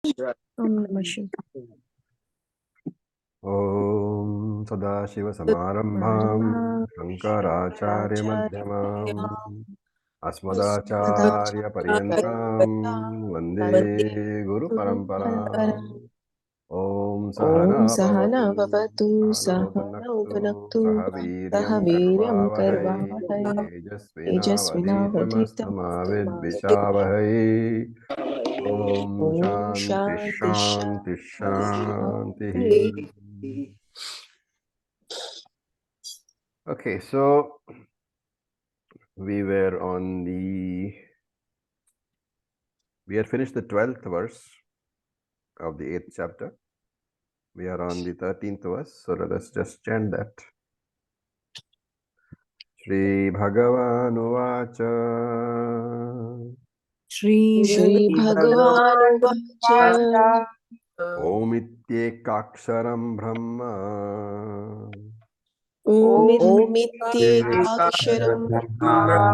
Om Namah Shivaya. Om Sadashiva Samarambham Shankaracharya Madhyamam Asmadacharya Paryantam Vande Guru Paramparam. Om Om Sahana Sahana Bhavatu Vavatu Sahano Sahana Bhunaktu Bhunaktu Saha Sahaviryam Viryam Karvavahai Karvavahai Tejasvina Tejasvinavadhitam Vaditamavid Mastavai. Vishavahai. Om Om Shanti Shanti Shanti Shanti. Shanti. Okay, so we had finished the 12th verse of the 8th chapter. We are on the 13th verse, so let us just chant that. Shri Bhagavan Uvacha Shri Bhagavan Uvacha Om Ityekaksharam Brahma Om Ityekaksharam Brahma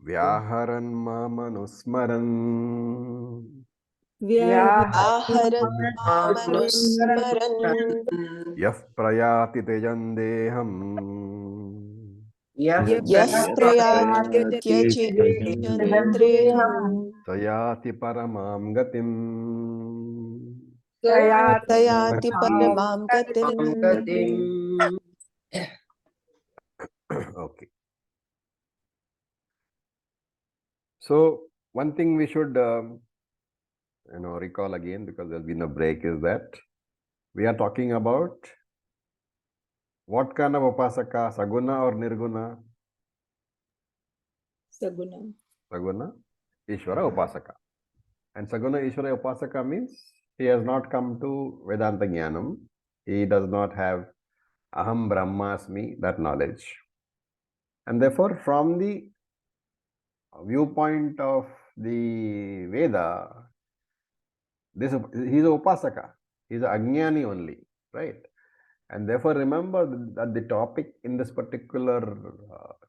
Vyaharan Mamanusmaran Vyaharat Mamanusmaran Yah Prayati Tejandeham Yah prayatyajendreham Sayati Paramam Gatim. Tayati paramam gatim. Okay. So one thing we should recall again, because there's been a break, is that we are talking about what kind of upasaka, saguna or nirguna? Saguna. Saguna Ishvara upasaka. And saguna Ishvara upasaka means he has not come to Vedanta Jnanam. He does not have Aham Brahmasmi, that knowledge. And therefore, from the viewpoint of the Veda, he's a upasaka. He's a Ajnani only, right? And therefore, remember that the topic in this particular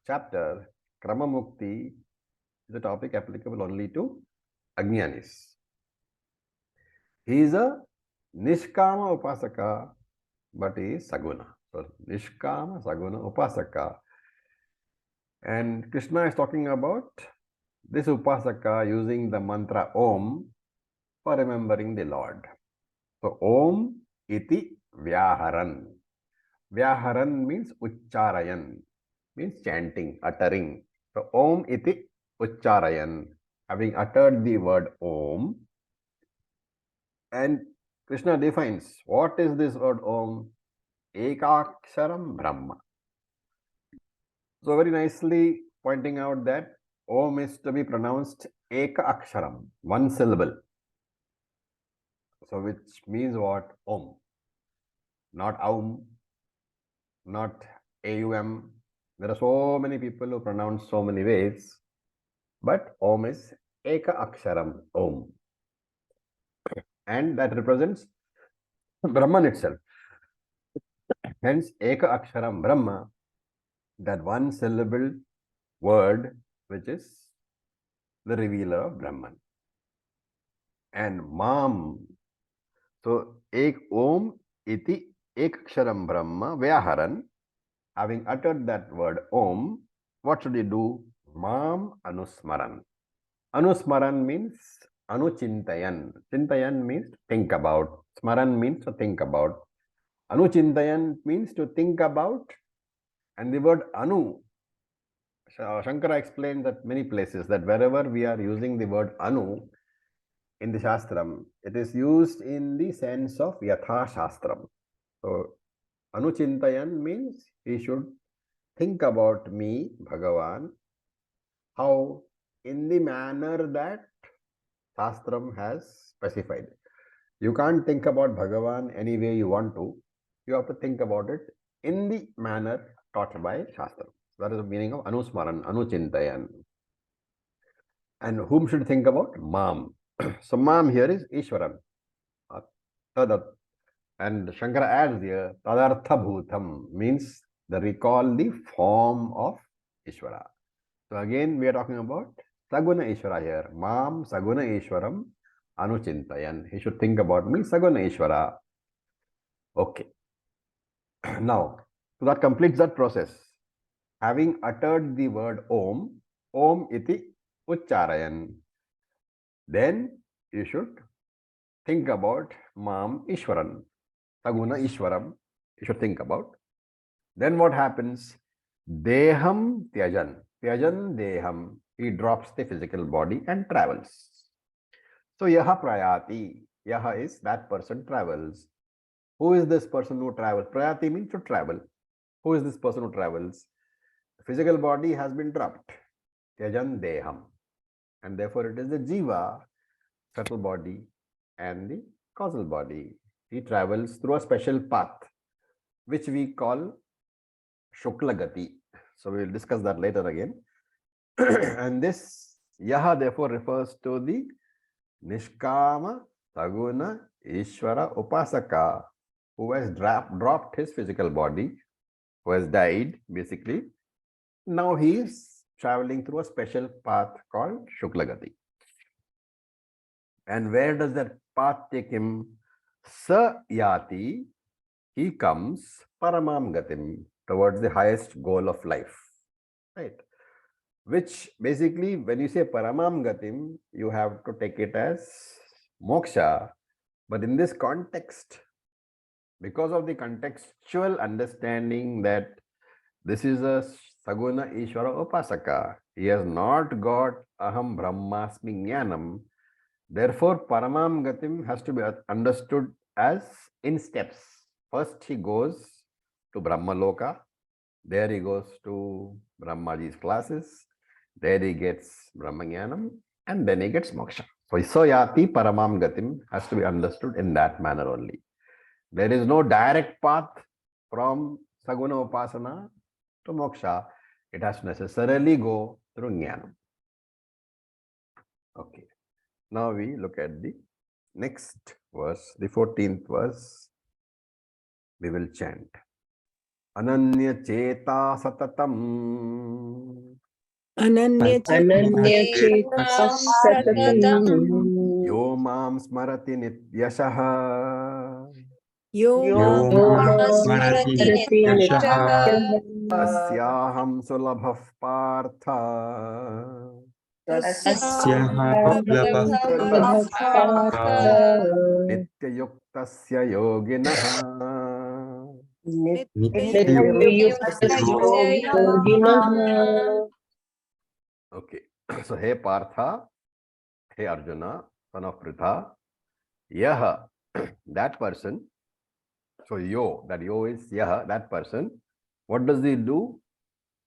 chapter, Krama Mukti, is a topic applicable only to Ajnanis. He is a Nishkama Upasaka, but he is Saguna. So, Nishkama, Saguna, Upasaka. And Krishna is talking about this Upasaka using the mantra Om for remembering the Lord. So, Om iti Vyaharan. Vyaharan means Uchcharayan, means chanting, uttering. So, Om iti Uchcharayan, having uttered the word Om. And Krishna defines what is this word Om? Ekaksharam Brahma. So, very nicely pointing out that Om is to be pronounced Eka Aksharam, one syllable. So, which means what? Om. Not Aum, not AUM. There are so many people who pronounce so many ways, but Om is Eka Aksharam, Om. And that represents Brahman itself. Hence, Eka Aksharam Brahma, that one syllable word which is the revealer of Brahman. And Mam. So, Ek Om iti Ekaksharam Brahma Vyaharan. Having uttered that word Om, what should he do? Mam Anusmaran. Anusmaran means Anuchintayan. Chintayan means think about. Smaran means to think about. Anuchintayan means to think about. And the word Anu, Shankara explained that many places, that wherever we are using the word Anu in the Shastram, it is used in the sense of Yatha Shastram. So, Anuchintayan means he should think about me, Bhagavan, how in the manner that Shastram has specified. You can't think about Bhagavan any way you want to. You have to think about it in the manner taught by Shastram. That is the meaning of Anusmaran, Anuchintayan. And whom should think about? Mam. So Mam here is Easwaran. And Shankara adds here, Tadartha Bhutam, means the recall the form of Ishvara. So again, we are talking about Saguna Ishvara here. Mam Saguna Ishwaram Anuchintayan. He should think about me, Saguna Ishvara. Okay. Now, so that completes that process. Having uttered the word Om iti Ucharayan, then you should think about Mam Ishwaran, Saguna Ishwaram. You should think about. Then what happens? Deham Tyajan. Tyajan Deham. He drops the physical body and travels. So Yaha Prayati. Yaha is that person travels. Who is this person who travels? Prayati means to travel. Who is this person who travels? The physical body has been dropped. Tyajan Deham. And therefore it is the Jiva, subtle body, and the causal body. He travels through a special path, which we call Shukla Gati. So we will discuss that later again. And this Yaha therefore refers to the Nishkama Saguna Ishvara Upasaka, who has dropped his physical body, who has died basically. Now he is traveling through a special path called Shukla Gati. And where does that path take him? Sa Yati, he comes Paramam Gatim, towards the highest goal of life. Right? Which basically, when you say Paramam Gatim, you have to take it as moksha. But in this context, because of the contextual understanding that this is a Saguna Ishvara Upasaka, he has not got Aham Brahmasmi Jnanam. Therefore, Paramam Gatim has to be understood as in steps. First, he goes to Brahmaloka. There he goes to Brahmaji's classes. There he gets Brahmajnanam, and then he gets moksha. So, Isoyati Paramam Gatim has to be understood in that manner only. There is no direct path from Saguna Upasana to moksha. It has to necessarily go through Jnanam. Okay. Now we look at the next verse, the 14th verse. We will chant. Ananya Cheta Satatam. Ananya Ananya-cheta satatam Yo Mam Smarati Nityashaha. Yo Yo Smarati Smarati Nityashaha Tasyaham Sulabhav Partha. Tasyaham Sulabhav Nityayuktasya Yoginaha. Nityayuktasya yoginah. Okay. So, hey Partha, hey Arjuna, son of Pritha, Yaha, that person. So, that yo is Yaha, that person. What does he do?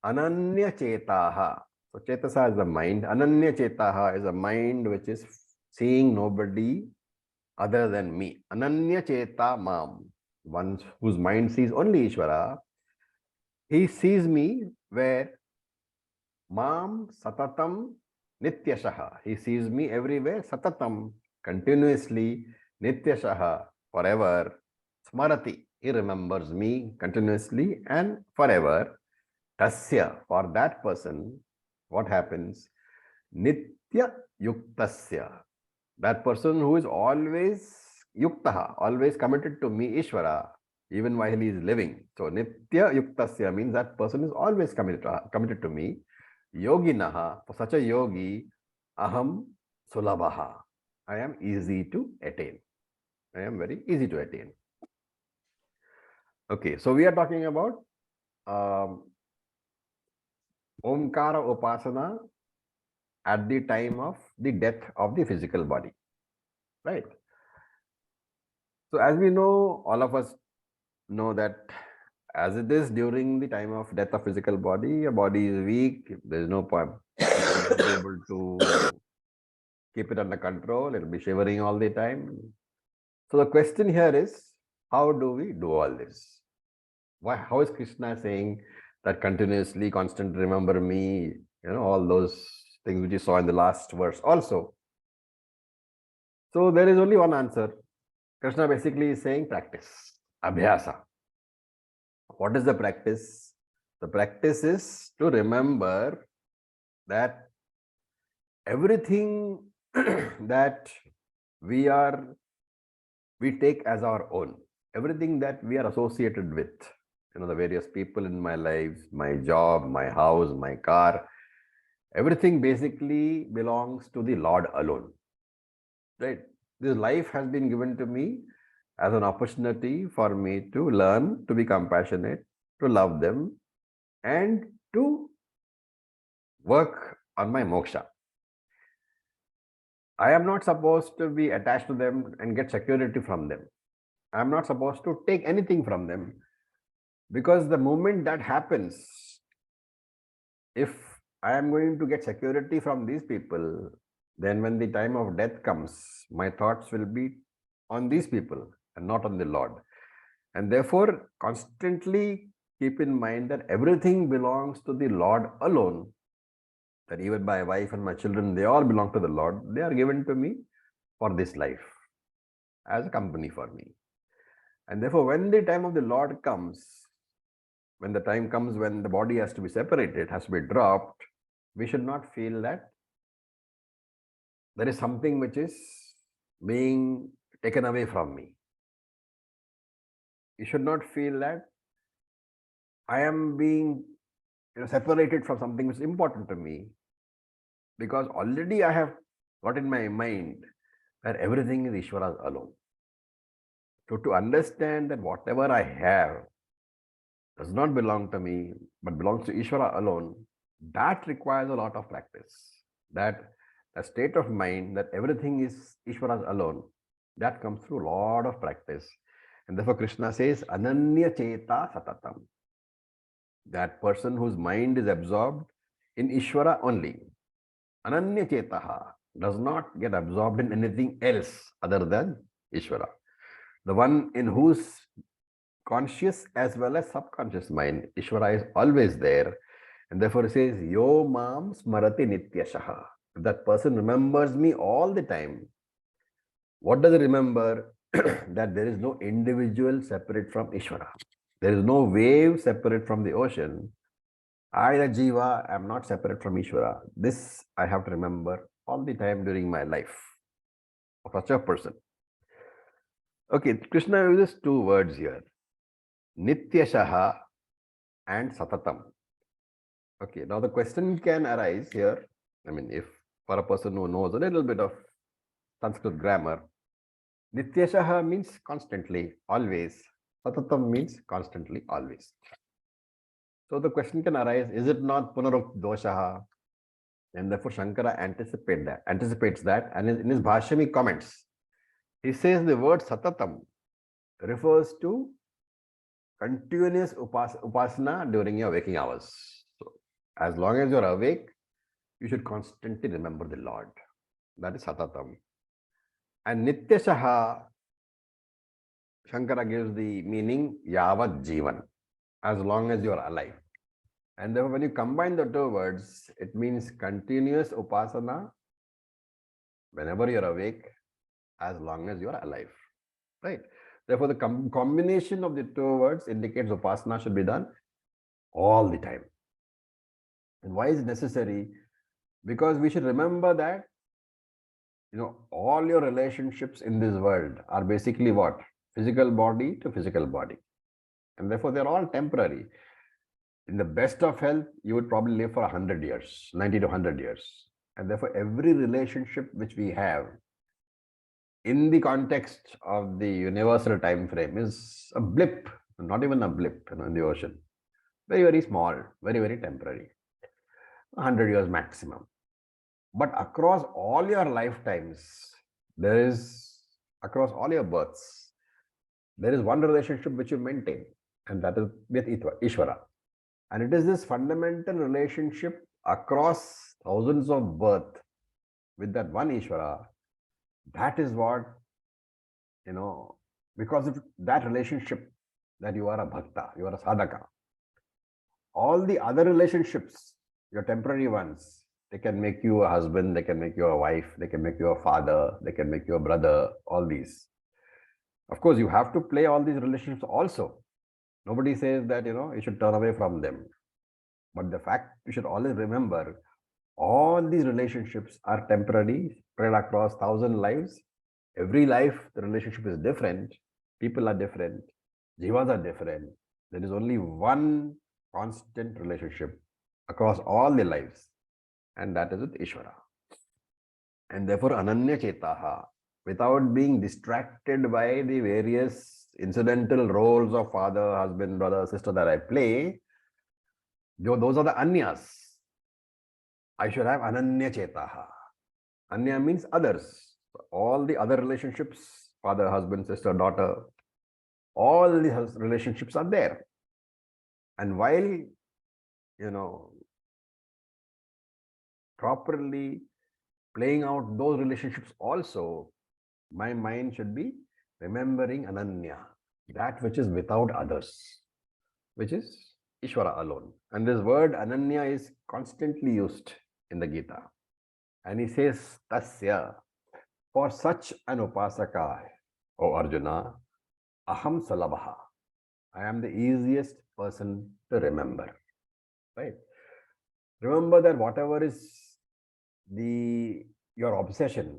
Ananya Chetaha. So, Chetasa is the mind. Ananya Chetaha is a mind which is seeing nobody other than me. Ananya Cheta Mam. One whose mind sees only Ishvara. He sees me where Mam Satatam Nityashaha. He sees me everywhere. Satatam, continuously. Nityashaha, forever. Smarati, he remembers me continuously and forever. Tasya, for that person, what happens? Nitya Yuktasya. That person who is always Yuktaha, always committed to me, Ishvara, even while he is living. So Nitya Yuktasya means that person is always committed to me. Yoginaha, for such a yogi, Aham Sulabaha. I am easy to attain. I am very easy to attain. Okay, so we are talking about Omkara Upasana at the time of the death of the physical body. Right? So as we know, all of us know that as it is during the time of death of physical body, your body is weak, there is no point. You won't be able to keep it under control, it will be shivering all the time. So the question here is, how do we do all this? How is Krishna saying that continuously, constantly remember me, all those things which you saw in the last verse also? So there is only one answer. Krishna basically is saying practice, abhyasa. What is the practice? The practice is to remember that everything that we take as our own. Everything that we are associated with, the various people in my life, my job, my house, my car, everything basically belongs to the Lord alone. Right? This life has been given to me as an opportunity for me to learn, to be compassionate, to love them, and to work on my moksha. I am not supposed to be attached to them and get security from them. I am not supposed to take anything from them, because the moment that happens, if I am going to get security from these people, then when the time of death comes, my thoughts will be on these people and not on the Lord. And therefore, constantly keep in mind that everything belongs to the Lord alone. That even my wife and my children, they all belong to the Lord. They are given to me for this life as a company for me. And therefore, when the time of the Lord comes, when the time comes when the body has to be separated, has to be dropped, we should not feel that there is something which is being taken away from me. You should not feel that I am being separated from something which is important to me, because already I have got in my mind that everything is Ishvara's alone. So to understand that whatever I have does not belong to me, but belongs to Ishvara alone, that requires a lot of practice. That a state of mind that everything is Ishvara's alone, that comes through a lot of practice. And therefore Krishna says, Ananya Cheta Satatam. That person whose mind is absorbed in Ishvara only. Ananya Chetaha does not get absorbed in anything else other than Ishvara. The one in whose conscious as well as subconscious mind, Ishvara is always there. And therefore it says, Yo Mam Smarati Nityashaha. If that person remembers me all the time, what does he remember? That there is no individual separate from Ishvara. There is no wave separate from the ocean. I, the Jiva, am not separate from Ishvara. This I have to remember all the time during my life of such a person. Okay, Krishna uses two words here, Nityashaha and Satatam. Okay, now the question can arise here. I mean, if for a person who knows a little bit of Sanskrit grammar, Nityashaha means constantly, always. Satatam means constantly, always. So the question can arise, is it not Punaruk Doshaha? And therefore Shankara anticipates that, and in his Bhashyam he comments. He says the word Satatam refers to continuous upasana during your waking hours. So as long as you're awake, you should constantly remember the Lord. That is Satatam. And Nityashaha, Shankara gives the meaning Yavat Jivan, as long as you are alive. And therefore, when you combine the two words, it means continuous upasana whenever you're awake, as long as you are alive. Right? Therefore, the combination of the two words indicates upasana should be done all the time. And why is it necessary? Because we should remember that all your relationships in this world are basically what? Physical body to physical body. And therefore, they're all temporary. In the best of health, you would probably live for 100 years, 90 to 100 years. And therefore, every relationship which we have in the context of the universal time frame is a blip, not even a blip in the ocean. Very, very small, very, very temporary. 100 years maximum. But across all your lifetimes, across all your births, there is one relationship which you maintain, and that is with Ishvara. And it is this fundamental relationship across thousands of births with that one Ishvara. That is what, because of that relationship, that you are a bhakta, you are a sadhaka. All the other relationships, your temporary ones, they can make you a husband, they can make you a wife, they can make you a father, they can make you a brother, all these. Of course, you have to play all these relationships also. Nobody says that, you should turn away from them. But the fact you should always remember, all these relationships are temporary, spread across 1,000 lives, Every life, the relationship is different. People are different. Jivas are different. There is only one constant relationship across all the lives, and that is with Ishvara. And therefore, Ananya Chetaha, without being distracted by the various incidental roles of father, husband, brother, sister that I play, those are the Anyas. I should have Ananya Chetaha. Anya means others. All the other relationships, father, husband, sister, daughter, all the relationships are there. And while, properly playing out those relationships also, my mind should be remembering Ananya, that which is without others, which is Ishvara alone. And this word Ananya is constantly used in the Gita. And he says, Tasya, for such an upasaka, O Arjuna, aham salabha. I am the easiest person to remember. Right? Remember that whatever is your obsession,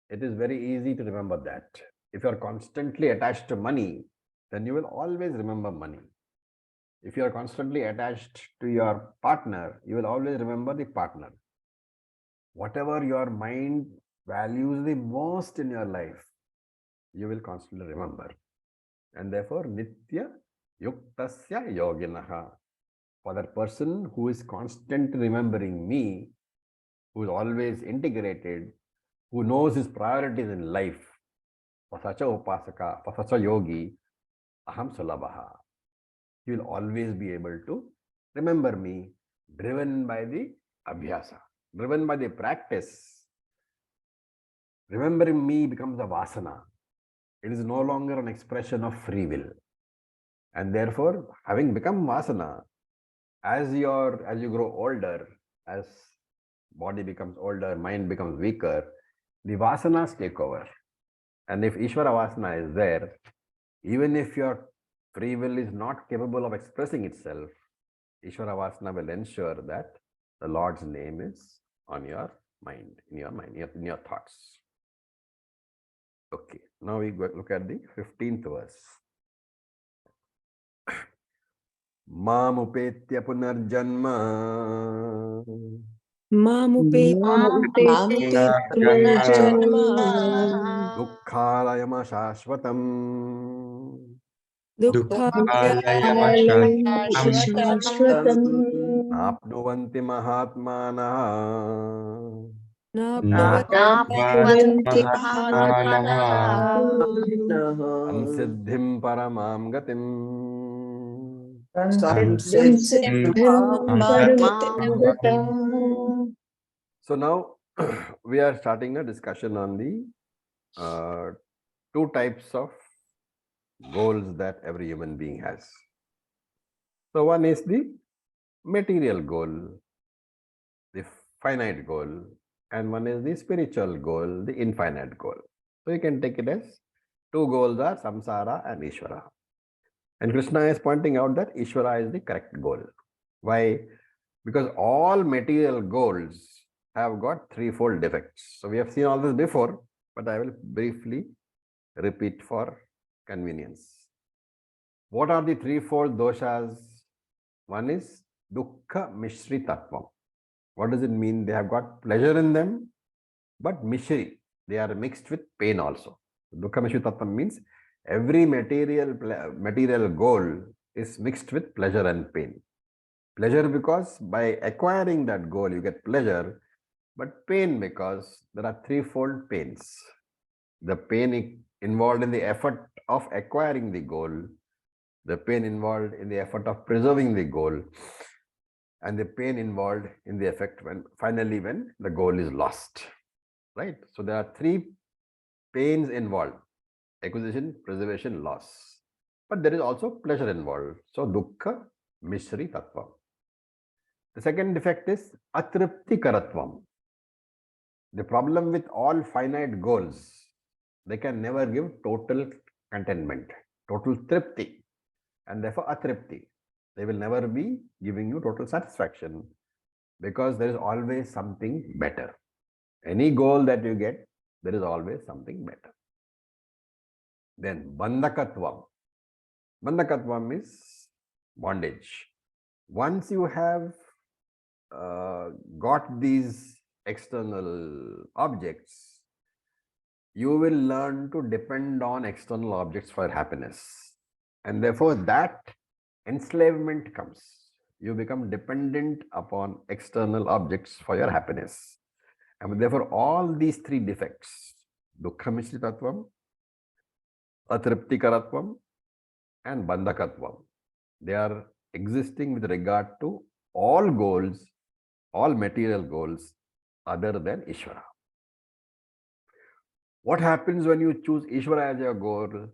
it is very easy to remember that. If you are constantly attached to money, then you will always remember money. If you are constantly attached to your partner, you will always remember the partner. Whatever your mind values the most in your life, you will constantly remember. And therefore, Nitya Yuktasya Yoginaha. For that person who is constantly remembering me, who is always integrated, who knows his priorities in life, for such a upasaka, for such a yogi, aham sulabha. He will always be able to remember me, driven by the abhyasa, driven by the practice. Remembering me becomes a vasana. It is no longer an expression of free will. And therefore, having become vasana, as you grow older, as body becomes older, mind becomes weaker, the vasanas take over. And if Ishvara vasana is there, even if your free will is not capable of expressing itself, Ishvara vasana will ensure that the Lord's name is on your mind, in your thoughts. Okay, now we look at the 15th verse. Mamupetya punarjanma Mamupete punarjanma Dukkhalayama shashvatam Dukkhalaya Shashvatam Napnuvanti mahatmanah Napnuvanti Samsiddhim paramam gatim. So now we are starting a discussion on the two types of goals that every human being has. So one is the material goal, the finite goal, and one is the spiritual goal, the infinite goal. So you can take it as two goals are samsara and Ishvara. And Krishna is pointing out that Ishvara is the correct goal. Why? Because all material goals have got threefold defects. So we have seen all this before, but I will briefly repeat for convenience. What are the threefold doshas? One is dukkha mishri tattvam. What does it mean? They have got pleasure in them, but mishri, they are mixed with pain also. Dukkha mishri tattvam means every material goal is mixed with pleasure and pain. Pleasure because by acquiring that goal you get pleasure, but pain because there are threefold pains. The pain involved in the effort of acquiring the goal, the pain involved in the effort of preserving the goal, and the pain involved in the effect when the goal is lost. Right? So there are three pains involved: acquisition, preservation, loss. But there is also pleasure involved. So dukkha mishri tattva. The second defect is atripti karatvam. The problem with all finite goals, they can never give total contentment, total tripti, and therefore atripti. They will never be giving you total satisfaction because there is always something better. Any goal that you get, there is always something better. Then bandhakatvam. Bandhakatvam is bondage. Once you have got these external objects, you will learn to depend on external objects for happiness. And therefore, that enslavement comes. You become dependent upon external objects for your happiness. And therefore, all these three defects, dukkha-mishritatvam, atriptikaratvam, and bandhakatvam, they are existing with regard to all goals, all material goals other than Ishvara. What happens when you choose Ishvara as your goal?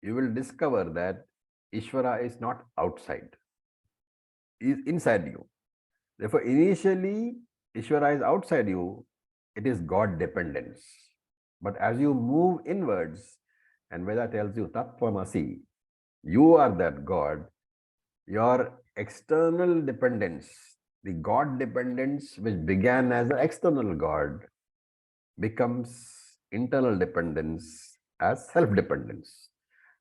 You will discover that Ishvara is not outside, is inside you. Therefore, initially, Ishvara is outside you, it is God dependence. But as you move inwards, and Veda tells you, Tattvamasi, you are that God, your external dependence, the God dependence which began as an external God, becomes internal dependence as self-dependence.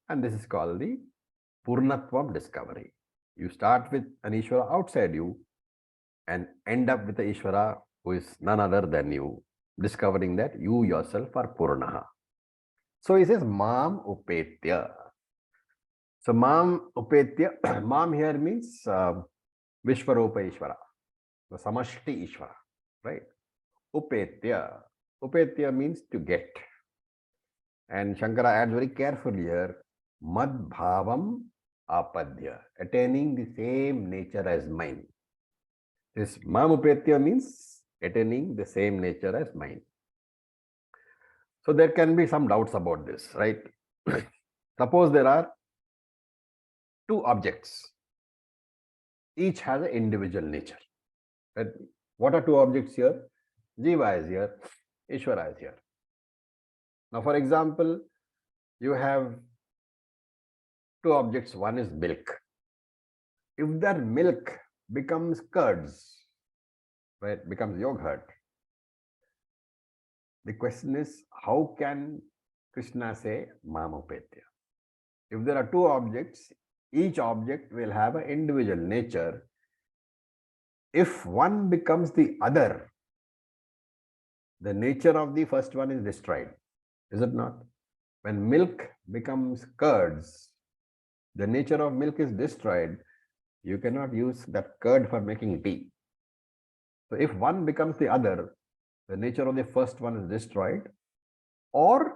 And this is called the Purnatvam discovery. You start with an Ishvara outside you and end up with the Ishvara who is none other than you, discovering that you yourself are Purnaha. So he says, Mam Upetya. So Mam Upetya, Mam here means Vishwarupa Ishvara, the Samashti Ishvara, right? Upetya. Upetya means to get. And Shankara adds very carefully here, Mad Bhavam Apadya, attaining the same nature as mine. This Mam Upetya means attaining the same nature as mine. So there can be some doubts about this, right? Suppose there are two objects. Each has an individual nature. Right? What are two objects here? Jiva is here, Ishvara is here. Now, for example, you have two objects. One is milk. If that milk becomes curds, right, becomes yogurt, the question is, how can Krishna say Mamupetya? If there are two objects, each object will have an individual nature. If one becomes the other, the nature of the first one is destroyed. Is it not? When milk becomes curds, the nature of milk is destroyed. You cannot use that curd for making tea. So if one becomes the other, the nature of the first one is destroyed. Or,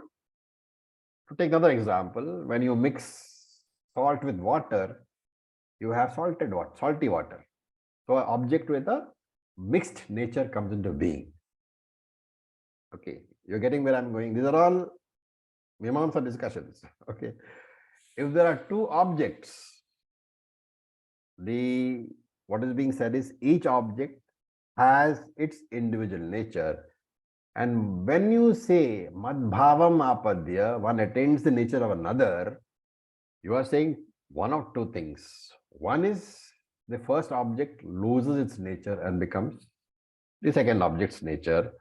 to take another example, when you mix salt with water, you have salty water. So an object with a mixed nature comes into being. Okay, you're getting where I'm going. These are all Mimamsa discussions. Okay, if there are two objects, what is being said is each object has its individual nature. And when you say Madbhavam Apadya, one attains the nature of another, you are saying one of two things. One is the first object loses its nature and becomes the second object's nature,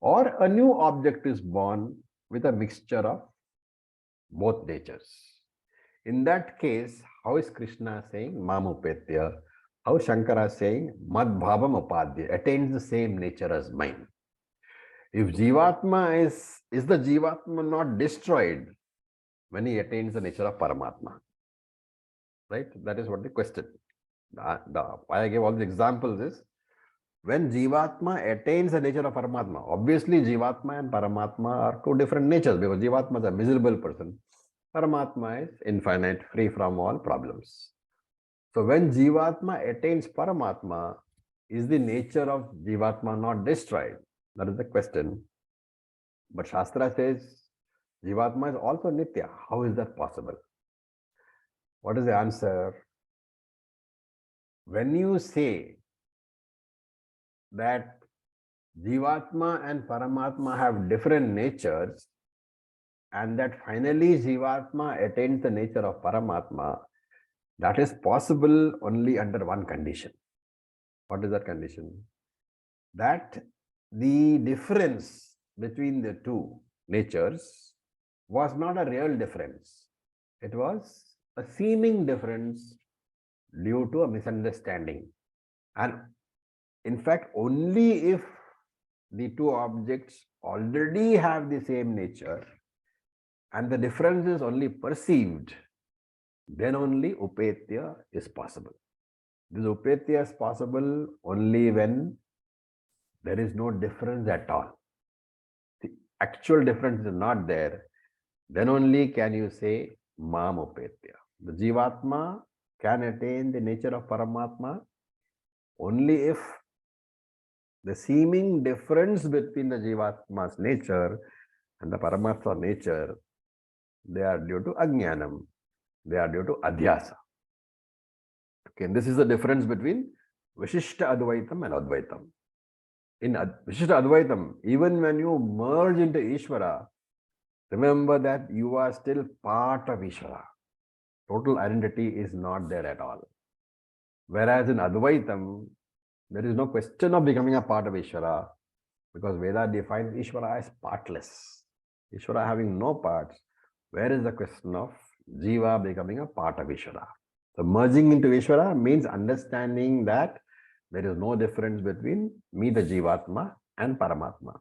or a new object is born with a mixture of both natures. In that case, how is Krishna saying Mamupetya? How Shankara is saying Madbhavam Upadya, attains the same nature as mine? If Jivatma is the Jivatma not destroyed when he attains the nature of Paramatma? Right? That is what the question. Why I gave all the examples is, when Jivatma attains the nature of Paramatma, obviously Jivatma and Paramatma are two different natures, because Jivatma is a miserable person. Paramatma is infinite, free from all problems. So when Jivatma attains Paramatma, is the nature of Jivatma not destroyed? That is the question. But Shastra says Jivatma is also Nitya. How is that possible? What is the answer? When you say that Jivatma and Paramatma have different natures, and that finally Jivatma attains the nature of Paramatma, that is possible only under one condition. What is that condition? That the difference between the two natures was not a real difference. It was a seeming difference due to a misunderstanding. And in fact, only if the two objects already have the same nature and the difference is only perceived, then only upetya is possible. This upetya is possible only when there is no difference at all. The actual difference is not there. Then only can you say mam upetya. The jivatma can attain the nature of Paramatma only if the seeming difference between the jivatma's nature and the Paramatma nature, they are due to ajnanam, they are due to adhyasa. Okay, and this is the difference between Vishishta Advaitam and Advaitam. In Vishishta Advaitam, even when you merge into Ishvara, remember that you are still part of Ishvara. Total identity is not there at all. Whereas in Advaitam, there is no question of becoming a part of Ishvara, because Veda defines Ishvara as partless. Ishvara having no parts. Where is the question of Jiva becoming a part of Ishvara? So merging into Ishvara means understanding that there is no difference between me, the Jivatma, and Paramatma.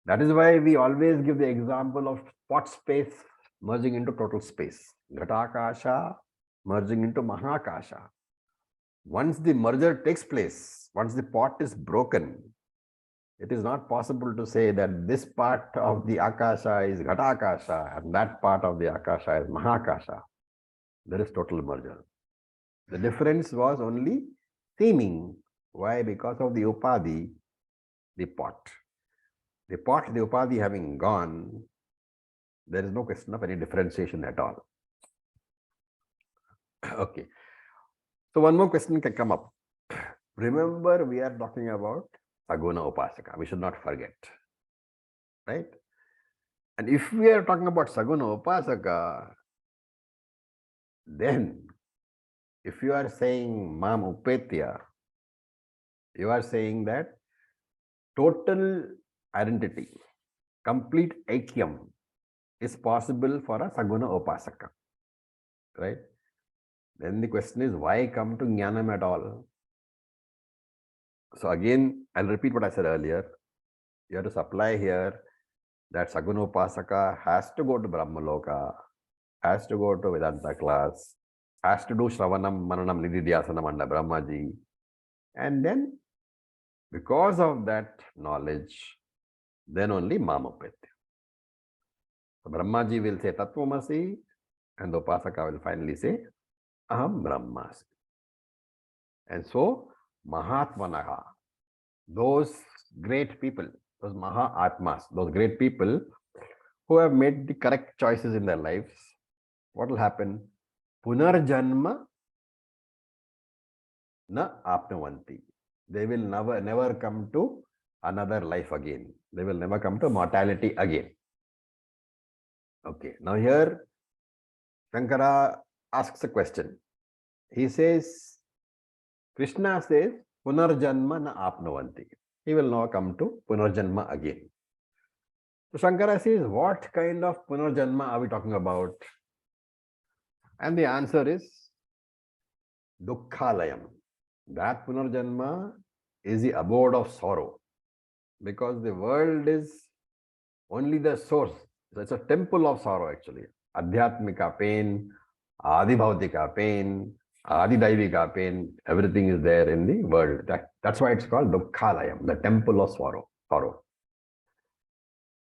That is why we always give the example of spot space merging into total space. Ghatakasha merging into Mahakasha. Once the merger takes place, once the pot is broken, it is not possible to say that this part of the Akasha is Ghatakasha and that part of the Akasha is Mahakasha. There is total merger. The difference was only seeming. Why? Because of the Upadhi, the pot. The pot, the Upadhi having gone, there is no question of any differentiation at all. Okay. So one more question can come up. Remember, we are talking about Saguna Upasaka. We should not forget. Right? And if we are talking about Saguna Upasaka, then if you are saying Mam Upetya, you are saying that total identity, complete aikyam is possible for a Saguna Upasaka. Right? Then the question is, why come to Jnanam at all? So again, I'll repeat what I said earlier. You have to supply here that Saguna Upasaka has to go to Brahmaloka, has to go to Vedanta class, has to do Shravanam, Mananam, Nididhyasanam under Brahmaji. And then, because of that knowledge, then only Mamapetya. So Brahmaji will say Tattvamasi, and the Upasaka will finally say Aham Brahmasmi. And so, Mahatmanaha, those great people, those Mahatmas, those great people who have made the correct choices in their lives, what will happen? Punarjanma na apnavanti. They will never come to another life again. They will never come to mortality again. Okay, now here Shankara asks a question. He says, Krishna says, Punarjanma na apnavanti. He will now come to Punarjanma again. So Shankara says, what kind of Punarjanma are we talking about? And the answer is Dukkhalayam. That Punarjanma is the abode of sorrow, because the world is only the source. So it's a temple of sorrow actually. Adhyatmika pain, Adibhautika pain, Adidaivika pain, everything is there in the world. That's why it's called Dukkhalayam, the temple of sorrow.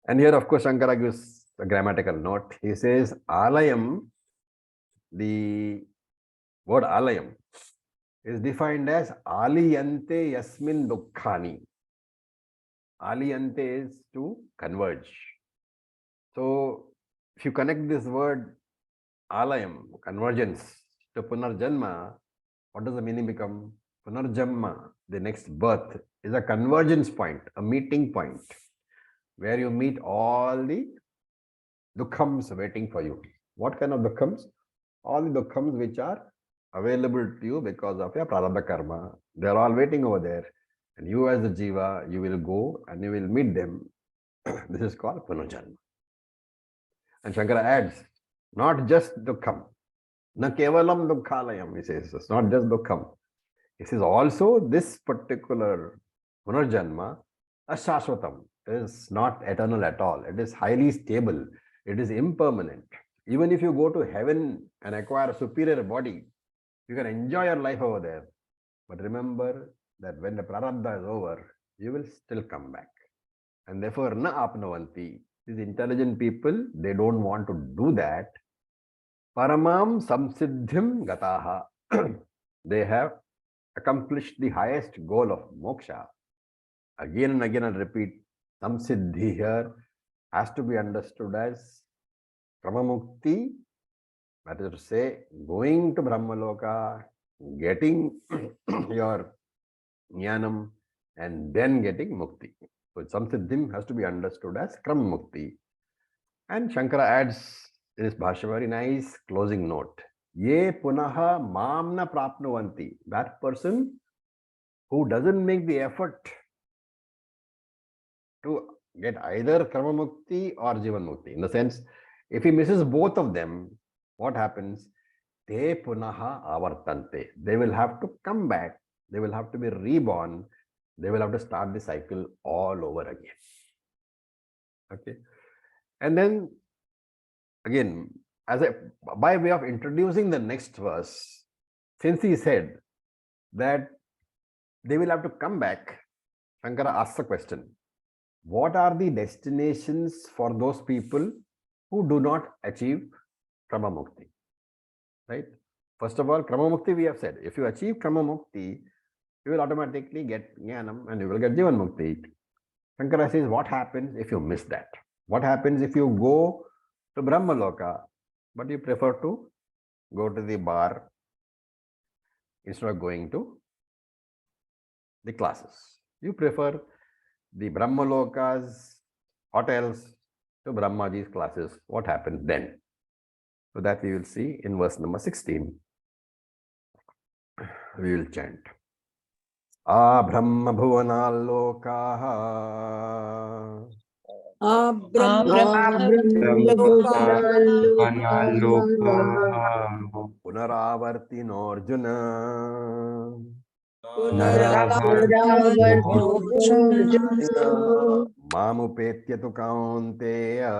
And here, of course, Shankara gives a grammatical note. He says, Alayam, the word Alayam is defined as Aliyante Yasmin Dukkhani. Aliyante is to converge. So, if you connect this word Alayam, convergence, to Punarjanma, what does the meaning become? Punarjanma, the next birth, is a convergence point, a meeting point, where you meet all the dukkhams waiting for you. What kind of dukkhams? All the dukkhams which are available to you because of your prarabdha karma. They are all waiting over there. And you as a jiva, you will go and you will meet them. This is called Punarjanma. And Shankara adds, not just Dukkham. Na kevalam Dukkhalayam, he says. It's not just Dukkham. He says also this particular Punarjanma, Ashashvatam, is not eternal at all. It is highly stable. It is impermanent. Even if you go to heaven and acquire a superior body, you can enjoy your life over there. But remember that when the prarabdha is over, you will still come back. And therefore, na apnavanti. These intelligent people, they don't want to do that. Paramam samsiddhim gataha. They have accomplished the highest goal of moksha. Again and again, I'll repeat, samsiddhi here has to be understood as kramamukti, that is to say, going to Brahmaloka, getting your jnanam, and then getting mukti. So samsiddhim has to be understood as kramamukti. And Shankara adds in his bhashya very nice closing note. Ye punaha mamna prapnuvanti. That person who doesn't make the effort to get either karma mukti or jivan mukti. In the sense, if he misses both of them, what happens? Te punaha avartante. They will have to come back. They will have to be reborn. They will have to start the cycle all over again. Okay. And then again, by way of introducing the next verse, since he said that they will have to come back, Shankara asks a question. What are the destinations for those people who do not achieve Krama Mukti? Right? First of all, Krama Mukti we have said. If you achieve Krama Mukti, you will automatically get Jnanam and you will get Jivan Mukti. Shankara says, what happens if you miss that? What happens if you go to Brahmaloka, but you prefer to go to the bar instead of going to the classes? You prefer the Brahmaloka's hotels to Brahmaji's classes. What happens then? So that we will see in verse number 16. We will chant. Brahma bhuvanalokaha punaravartino Arjuna mamupetya tu kaunteya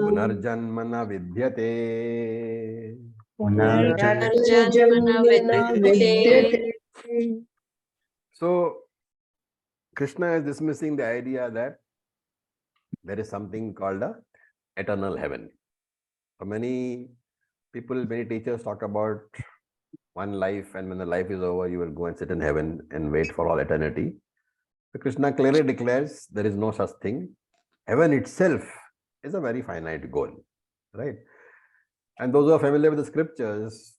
punarjanmana vidyate. So Krishna is dismissing the idea that there is something called a eternal heaven. So many people, many teachers talk about one life, and when the life is over, you will go and sit in heaven and wait for all eternity. So Krishna clearly declares there is no such thing. Heaven itself is a very finite goal, right? And those who are familiar with the scriptures,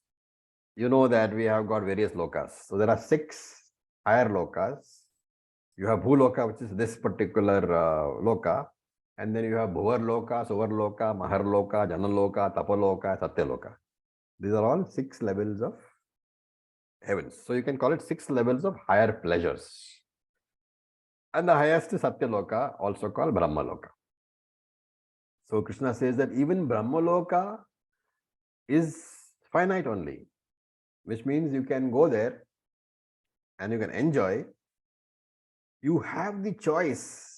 you know that we have got various lokas. So there are 6 higher lokas. You have Bhuloka, which is this particular loka. And then you have Bhuvar Loka, Suvar Loka, Mahar Loka, Janaloka, Tapaloka, Satyaloka. These are all 6 levels of heavens. So you can call it 6 levels of higher pleasures. And the highest is Satyaloka, also called Brahmaloka. So Krishna says that even Brahmaloka is finite only, which means you can go there and you can enjoy. You have the choice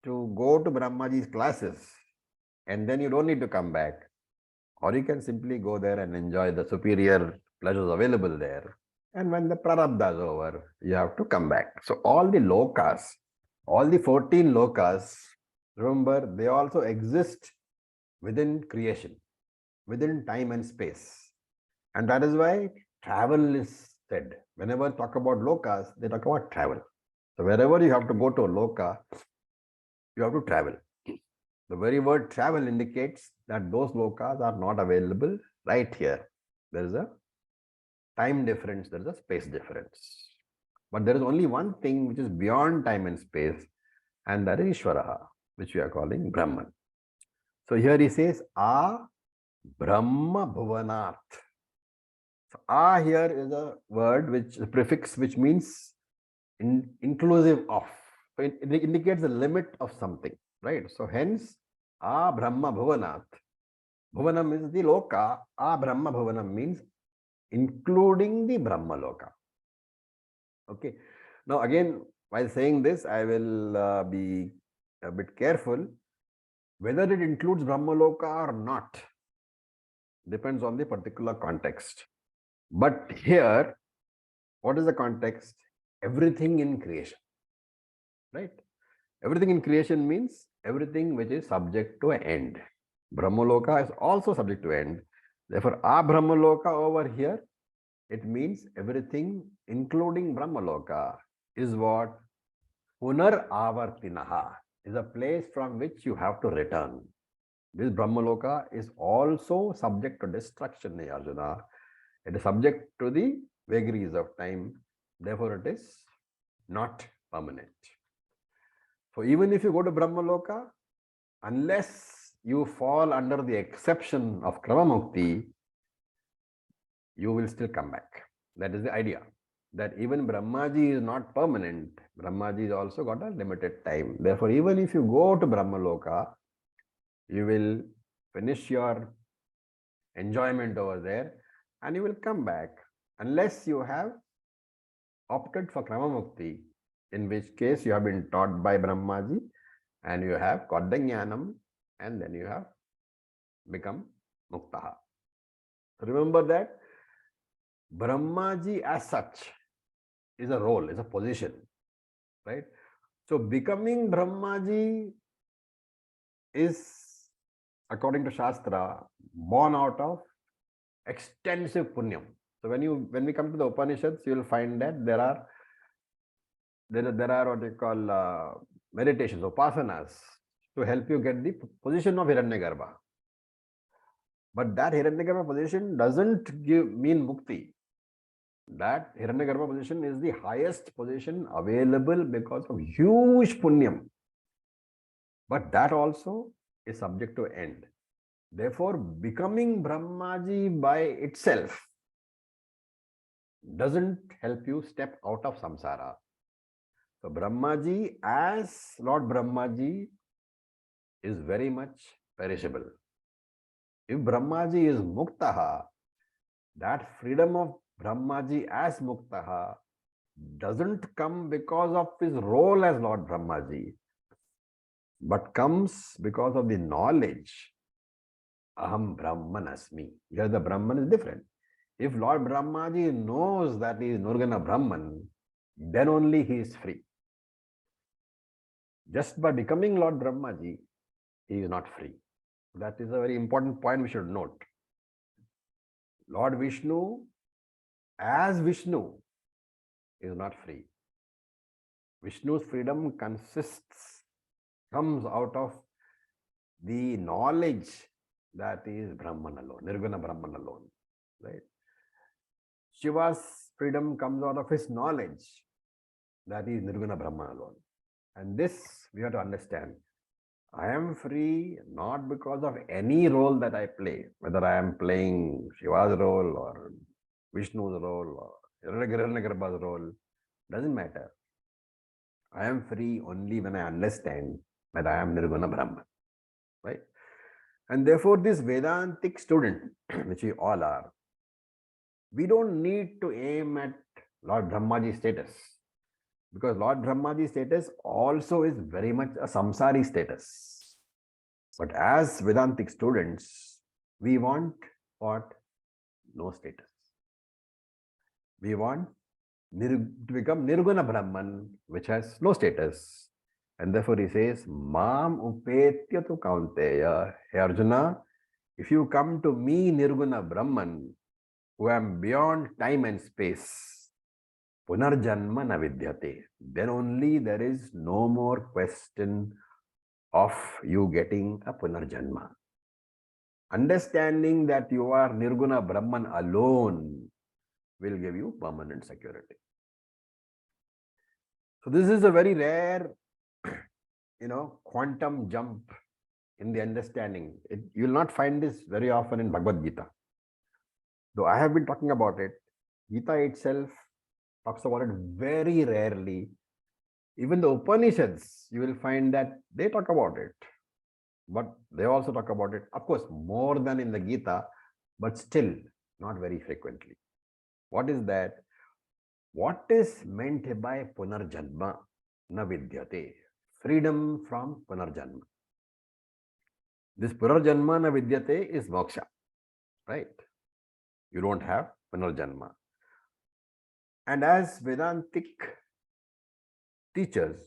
to go to Brahmaji's classes and then you don't need to come back. Or you can simply go there and enjoy the superior pleasures available there. And when the prarabdha is over, you have to come back. So all the lokas, all the 14 lokas, remember, they also exist within creation, within time and space. And that is why travel is said. Whenever talk about lokas, they talk about travel. So wherever you have to go to a loka, you have to travel. The very word travel indicates that those lokas are not available right here. There is a time difference, there is a space difference. But there is only one thing which is beyond time and space, and that is Ishvaraha, which we are calling Brahman. So here he says, Brahma Bhuvanat. So a here is a word which a prefix which means inclusive of. So it indicates the limit of something, right? So hence a Brahma Bhuvanat. Bhuvanam is the loka. A Brahma Bhuvanam means including the Brahma loka. Okay. Now again, while saying this, I will be a bit careful. Whether it includes Brahma loka or not depends on the particular context. But here, what is the context? Everything in creation, right? Everything in creation means everything which is subject to an end. Brahmaloka is also subject to end. Therefore, Brahmaloka over here, it means everything including Brahmaloka is what? Punar Avartinaha is a place from which you have to return. This Brahmaloka is also subject to destruction, Arjuna. It is subject to the vagaries of time. Therefore, it is not permanent. So even if you go to Brahmaloka, unless you fall under the exception of Kramamukti, you will still come back. That is the idea. That even Brahmaji is not permanent. Brahmaji is also got a limited time. Therefore, even if you go to Brahmaloka, you will finish your enjoyment over there and you will come back unless you have opted for Kramamukti, in which case you have been taught by Brahmaji and you have got the jnanam and then you have become muktaha. Remember that Brahmaji as such is a role, is a position, right? So becoming Brahmaji is, according to Shastra, born out of extensive punyam. So when we come to the Upanishads, you will find that there are what you call meditations, upasanas, to help you get the position of Hiranyagarbha. But that Hiranyagarbha position doesn't mean mukti. That Hiranyagarbha position is the highest position available because of huge punyam. But that also is subject to end. Therefore, becoming Brahmaji by itself doesn't help you step out of samsara. So Brahmaji as Lord Brahmaji is very much perishable. If Brahmaji is muktaha, that freedom of Brahmaji as muktaha doesn't come because of his role as Lord Brahmaji, but comes because of the knowledge. Aham Brahman Asmi. Here the Brahman is different. If Lord Brahmaji knows that he is Nirguna Brahman, then only he is free. Just by becoming Lord Brahmaji, he is not free. That is a very important point we should note. Lord Vishnu, as Vishnu, is not free. Vishnu's freedom comes out of the knowledge that is Brahman alone, Nirguna Brahman alone, right? Shiva's freedom comes out of his knowledge that is Nirguna Brahman alone. And this we have to understand. I am free not because of any role that I play, whether I am playing Shiva's role or Vishnu's role or Hiranyagarbha's role, doesn't matter. I am free only when I understand that I am Nirguna Brahman, right? And therefore, this Vedantic student, which we all are, we don't need to aim at Lord Brahmaji's status, because Lord Brahmaji's status also is very much a samsari status. But as Vedantic students, we want what? No status. We want to become Nirguna Brahman, which has no status. And therefore he says, Mam upetya tu kaunteya. Hey Arjuna, if you come to me, Nirguna Brahman, who am beyond time and space, punarjanma na vidyate, then only there is no more question of you getting a punarjanma. Understanding that you are Nirguna Brahman alone will give you permanent security. So this is a very rare, quantum jump in the understanding. You will not find this very often in Bhagavad Geeta. Though I have been talking about it, Gita itself talks about it very rarely. Even the Upanishads, you will find that they talk about it, but they also talk about it, of course, more than in the Gita, but still not very frequently. What is that? What is meant by Punarjanma na vidyate? Freedom from Punarjanma. This Punarjanma na vidyate is moksha, right? You don't have Punarjanma. And as Vedantic teachers,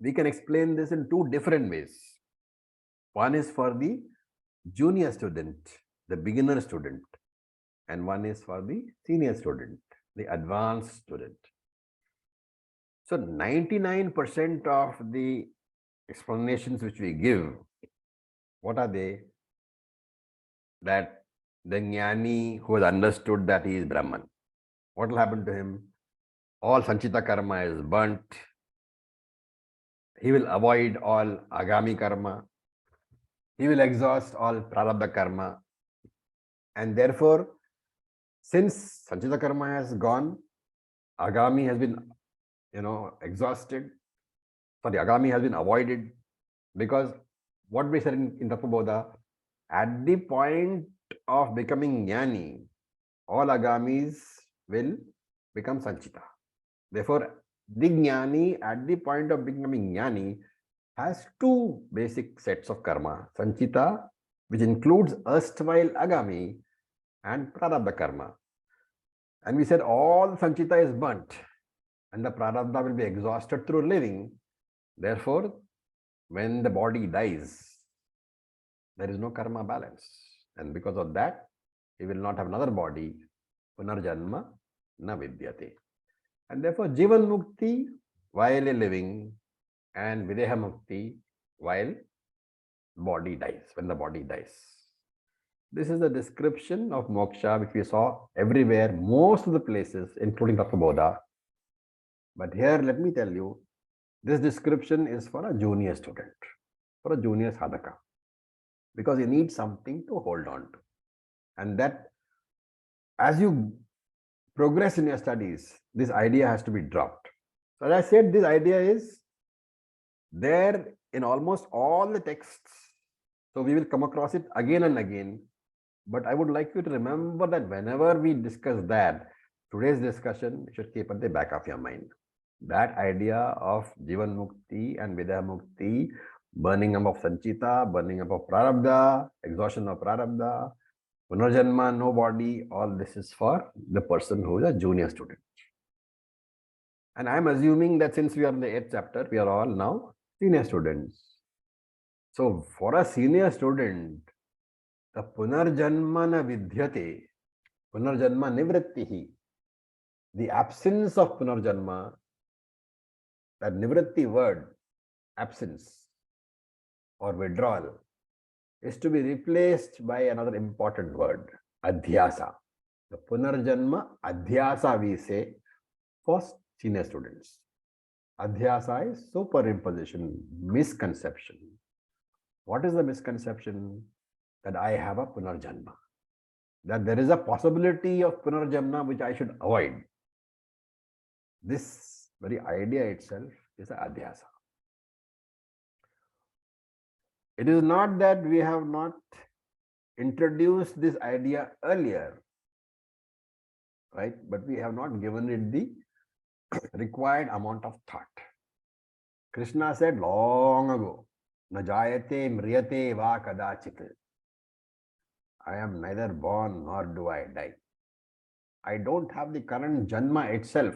we can explain this in two different ways. One is for the junior student, the beginner student, and one is for the senior student, the advanced student. So 99% of the explanations which we give, what are they? That the jnani who has understood that he is Brahman, what will happen to him? All Sanchita karma is burnt. He will avoid all agami karma. He will exhaust all prarabdha karma. And therefore, since Sanchita karma has gone, agami has been, exhausted. Sorry, agami has been avoided, because what we said in Tattva-bodha, at the point of becoming jnani, all agamis will become Sanchita. Therefore, the jnani at the point of becoming jnani has two basic sets of karma, Sanchita, which includes erstwhile agami, and prarabdha karma. And we said all Sanchita is burnt and the prarabdha will be exhausted through living. Therefore, when the body dies, there is no karma balance. And because of that, he will not have another body, punarjanma na vidyate. And therefore, jivan mukti while living and videha mukti while body dies, when the body dies. This is the description of moksha which we saw everywhere, most of the places, including Tattva-bodha. But here, let me tell you, this description is for a junior student, for a junior sadhaka, because you need something to hold on to. And that, as you progress in your studies, this idea has to be dropped. So as I said, this idea is there in almost all the texts. So we will come across it again and again. But I would like you to remember that whenever we discuss that, today's discussion should keep at the back of your mind. That idea of Jivan Mukti and Videha Mukti, burning up of Sanchita, burning up of Prarabdha, exhaustion of Prarabdha, Punarjanma, no body, all this is for the person who is a junior student. And I am assuming that since we are in the 8th chapter, we are all now senior students. So for a senior student, the Punarjanma na vidyate, Punarjanma nivrittihi, the absence of Punarjanma, that nivritti word, absence or withdrawal, is to be replaced by another important word, adhyasa. The Punarjanma adhyasa we say for senior students. Adhyasa is superimposition, misconception. What is the misconception? That I have a Punarjanma. That there is a possibility of Punarjanma which I should avoid. This very idea itself is an adhyasa. It is not that we have not introduced this idea earlier, right? But we have not given it the required amount of thought. Krishna said long ago, na jayate mriyate va kadachit. I am neither born nor do I die. I don't have the current janma itself.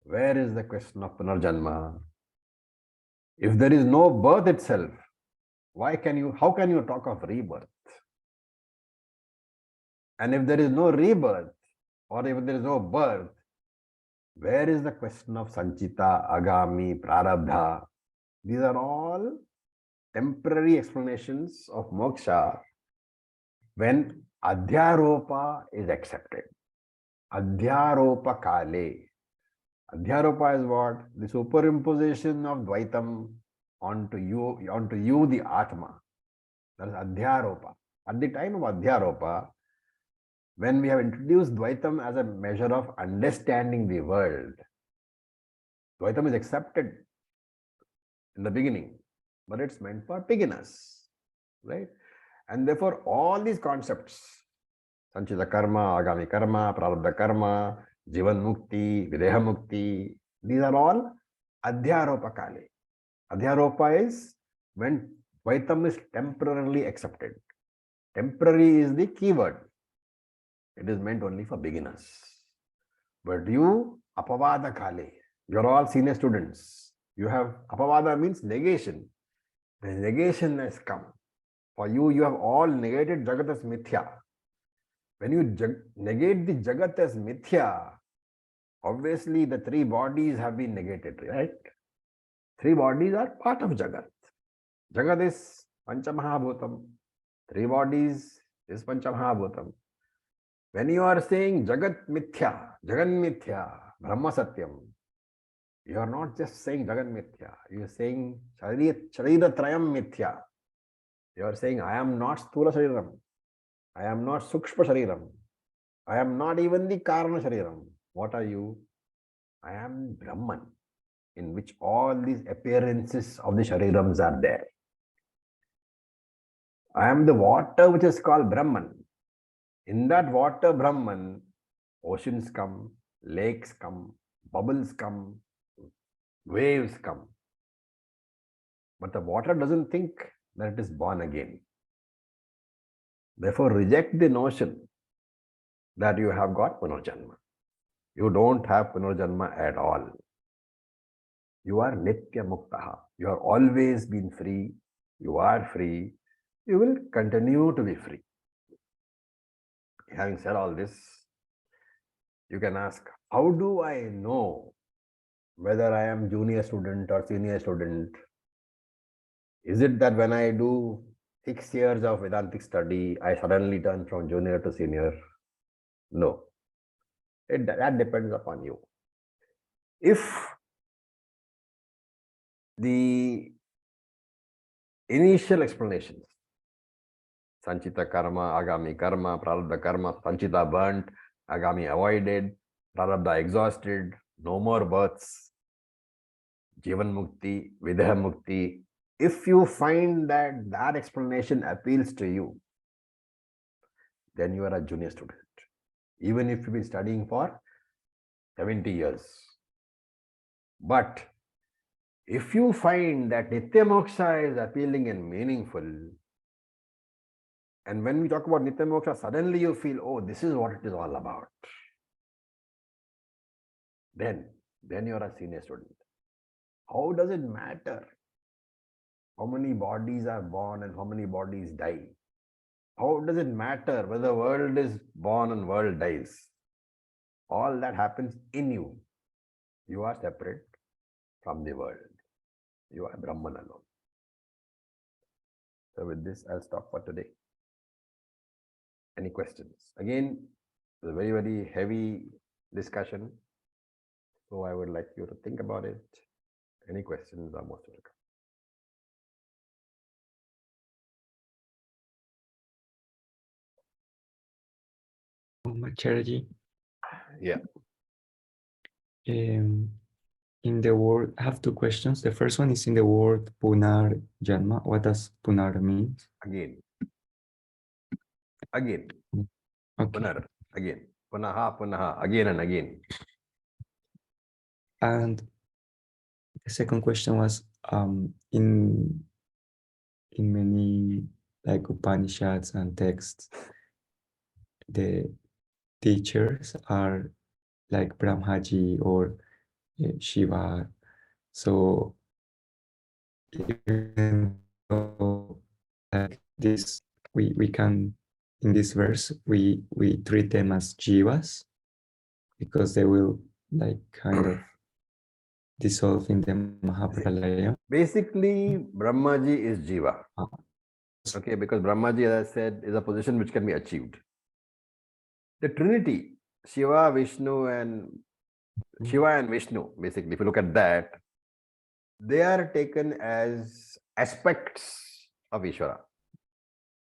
Where is the question of punarjanma? If there is no birth itself, how can you talk of rebirth? And if there is no rebirth, or if there is no birth, where is the question of sanchita, agami, prarabdha? These are all temporary explanations of moksha when adhyaropa is accepted. Adhyaropa kale. Adhyaropa is what? The superimposition of Dvaitam onto you, the Atma. That is Adhyaropa. At the time of Adhyaropa, when we have introduced Dvaitam as a measure of understanding the world, Dvaitam is accepted in the beginning, but it's meant for beginners, right? And therefore, all these concepts, Sanchita karma, Agami karma, Prarabdha karma, Jivan mukti, Videha mukti, these are all Adhyaropa kale. Adhyaropa is when Dvaitam is temporarily accepted. Temporary is the key word. It is meant only for beginners. But you, Apavada kale, you're all senior students. You have Apavada means negation. The negation has come. For you, you have all negated Jagat as mithya. When you negate the Jagat as mithya, obviously the three bodies have been negated, right? Three bodies are part of Jagat. Jagat is Panchamahabhutam. Three bodies is Panchamahabhutam. When you are saying Jagat mithya, Jagan mithya, Brahma satyam, you are not just saying Jagan mithya, you are saying Sharira trayam mithya. You are saying, I am not Sthula Shariram. I am not Sukshma Shariram. I am not even the Karana Shariram. What are you? I am Brahman, in which all these appearances of the Sharirams are there. I am the water which is called Brahman. In that water Brahman, oceans come, lakes come, bubbles come, waves come. But the water doesn't think that it is born again. Therefore, reject the notion that you have got Punarjanma. You don't have Punarjanma at all. You are Nitya Muktaha. You have always been free. You are free. You will continue to be free. Having said all this, you can ask, how do I know whether I am junior student or senior student? Is it that when I do 6 years of Vedantic study, I suddenly turn from junior to senior? No. That depends upon you. If the initial explanations, Sanchita karma, Agami karma, Prarabdha karma, Sanchita burnt, Agami avoided, Prarabdha exhausted, no more births, Jivan mukti, Videha mukti. If you find that that explanation appeals to you, then you are a junior student. Even if you've been studying for 70 years. But if you find that Nitya Moksha is appealing and meaningful, and when we talk about Nitya Moksha, suddenly you feel, oh, this is what it is all about. Then you are a senior student. How does it matter how many bodies are born and how many bodies die? How does it matter whether the world is born and world dies? All that happens in you. You are separate from the world. You are Brahman alone. So with this, I'll stop for today. Any questions? Again, it's a very, very heavy discussion. So I would like you to think about it. Any questions are most welcome. Acharya, Yeah. in the word, I have two questions. The first one is in the word Punar Janma. What does Punar mean? Again. Okay. Punar. Again. Punaha, punaha. Again and again. And the second question was in many like Upanishads and texts, the teachers are like Brahmaji or Shiva. So even though like this, we can in this verse we treat them as jivas because they will like kind of dissolve in the Mahapralaya. Basically, Brahmaji is Jiva. Okay, because Brahmaji, as I said, is a position which can be achieved. The Trinity, Shiva, Vishnu, and Vishnu, basically, if you look at that, they are taken as aspects of Ishvara.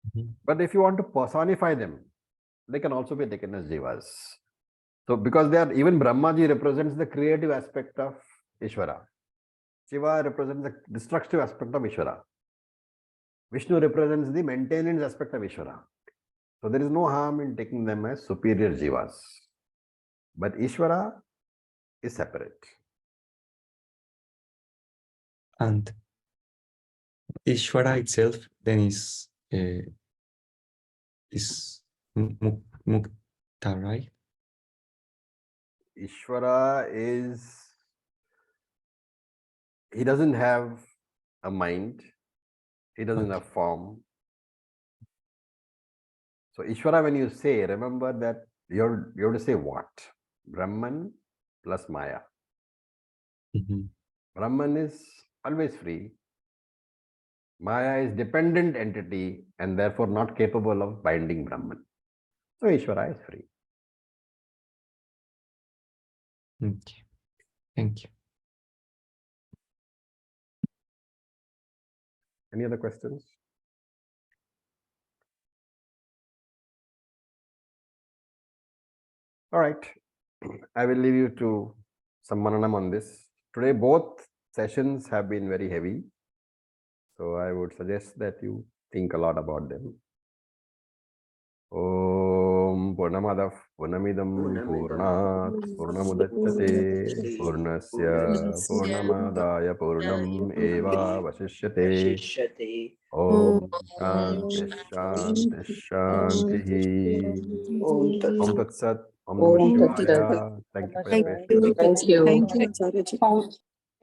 Mhm. But if you want to personify them, they can also be taken as jivas. So because they are, even Brahmaji represents the creative aspect of Ishvara. Shiva represents the destructive aspect of Ishvara. Vishnu represents the maintenance aspect of Ishvara. So there is no harm in taking them as superior jivas. But Ishvara is separate. And Ishvara itself then is mukta, right? Ishvara is, he doesn't have a mind, he doesn't Okay. have form. So Ishvara, when you say, remember that you have to say what? Brahman plus Maya. Mhm. Brahman is always free. Maya is dependent entity and therefore not capable of binding Brahman. So Ishvara is free. Okay. Thank you. Any other questions? All right. I will leave you to some mananam on this. Today, both sessions have been very heavy. So I would suggest that you think a lot about them. Om Purnamadav Purnamidam Purnat Purnamudachyate Purnasya Purnamadaya Purnam Eva Vasishyate Om Shanti Shanti Shanti Om Tat Sat Om Namah Om Tat Sat. Shivaya. Thank you for your patience. Thank you. Thank you, Acharya ji.